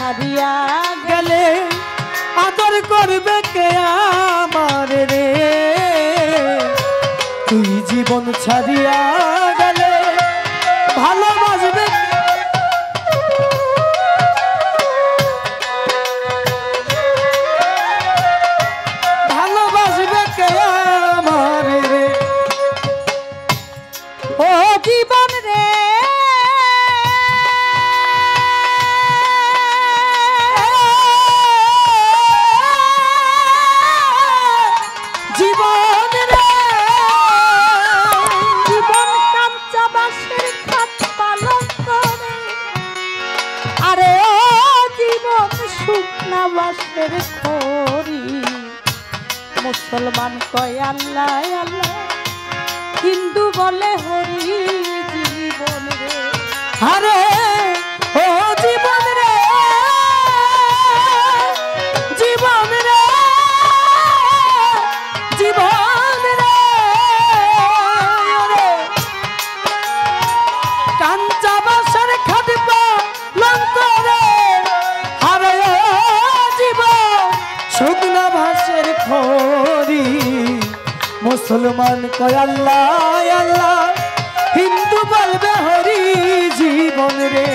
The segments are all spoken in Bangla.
ছাড়িয়া গেলে আদর করবে কে আমার রে তুই জীবন ছাড়িয়া গেলে ভালোবাসবে ভালোবাসবে কে আমার রে ও জীবন রে জীবন রে জীবন কাঁচা বাঁশের খাট পালন করে আরে ও জীবন শুকনা বাঁশের খড়ি মুসলমান কয় আল্লাহ আল্লাহ হিন্দু বলে হরি জীবন রে আরে ও জীবন রে জীবন রে জীবন রে কাঞ্চা বাসর খাট পালন করে আরে ও জীবন শুকনা ভাষের খড়ি মুসলমান কয় আল্লাহ আল্লাহ হিন্দু বলবে হরি জীবন রে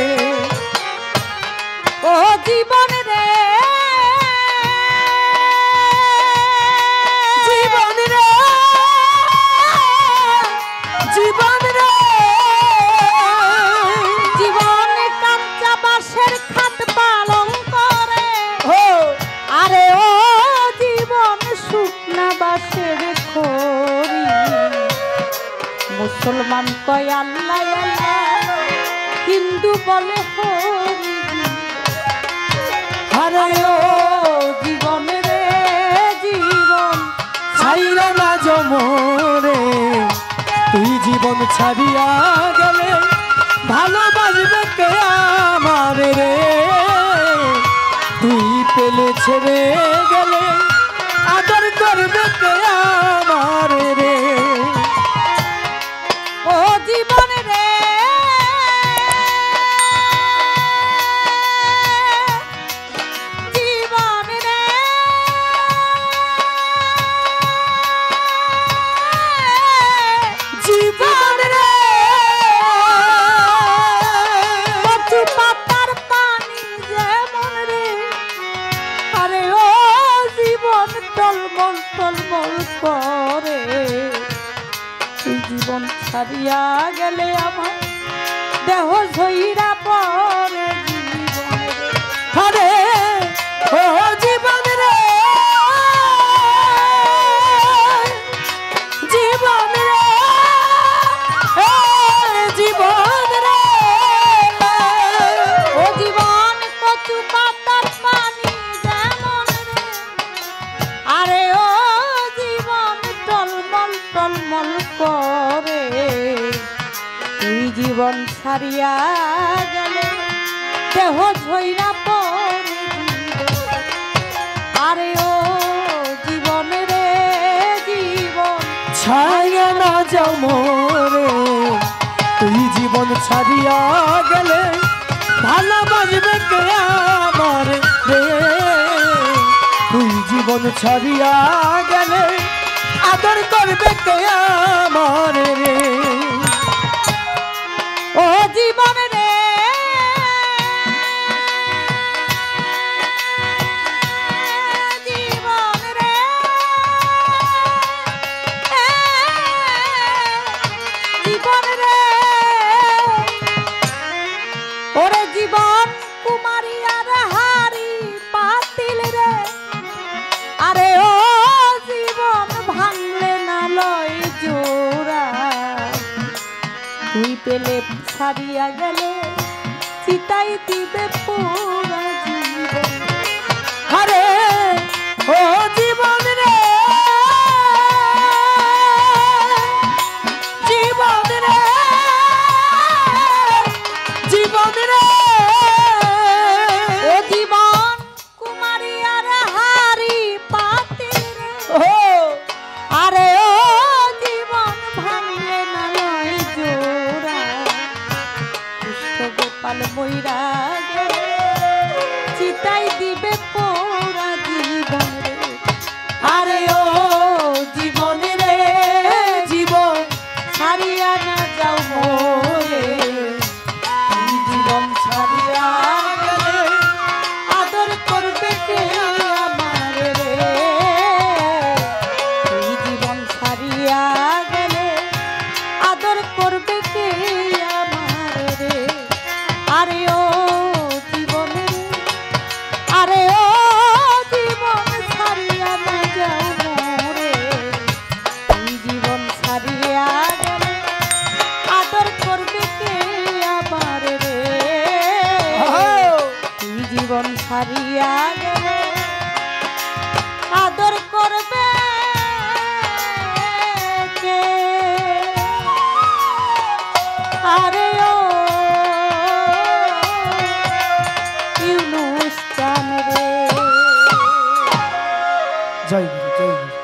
ও জীবন রে জীবন রে জীবন রে জীবন কাঁচা বাঁশের খাট পালন করে ও আরে ও জীবন শুকনা বাঁশের খড়ি মুসলমান কয় আল্লাহ আল্লাহ হিন্দু বলে হরি আরে ও জীবন রে জীবন ছাইরা না জমরে তুই জীবন ছাড়িয়া গেলে ভালোবাসবে কে আমার রে তুই পেলে ছেড়ে গেলে আদর করবে কে আমার রে ও জীবন রে জীবন রে জীবন রে কচু পাতার পানি যেমন রে আরে ও জীবন টলমল টলমল করে তুই জীবন ছাড়িয়া গেলে আমার দেহ ঝইরা পরে জীবন রে আরে ও জীবন রে জীবন রে এ জীবন রে ও জীবন কচু পাতার পানি যেমন রে আরে ও জীবন টলমল টলমল করে তুই জীবন ছাড়িয়া গেলে দেহ ঝইরা পরে আরে ও জীবন রে জীবন ছায়া না যাও মোরে তুই জীবন ছাড়িয়া গেলে ভালোবাসবে কে আমার রে তুই জীবন ছাড়িয়া গেলে আদর করবে কে আমার রে ও জীবন রে জীবন রে জীবন রে ওরে জীবন কুমারী আর হারি পাতিল রে আরে ও জীবন ভাঙলে না লয় জোড়া তুই পেলে ছাড়িয়া গেলে চিতাই দিবে পুরা জীবন আরে ও জীবন রে জীবন রে জীবন রে ও জীবন কুমারী আর হারি পাতিল রে ও আরে ও জীবন ভাঙলে না লয় জোড়া কৃষ্ণ গোপাল মইরা গেলে চিতাই দিবে পোড়া জীবন রে। আরে ও জীবন রে জীবন ছাড়িয়া না যাও মোরে, তুই জীবন ছাড়িয়া গেলে আদর করবে কে আমারে রে। তুই জীবন ছাড়িয়া গেলে আদর করবে কে আমারে রে। আরে ও জীবন রে, আরে ও জীবন ছাড়িয়া না যাও মোরে, তুই জীবন ছাড়িয়া গেলে আদর করবে কে আমারে রে। তুই জীবন ছাড়িয়া গেলে আদর করবে কে। আরে ও ইউনুস চান রে। জয় গুরু জয় গুরু।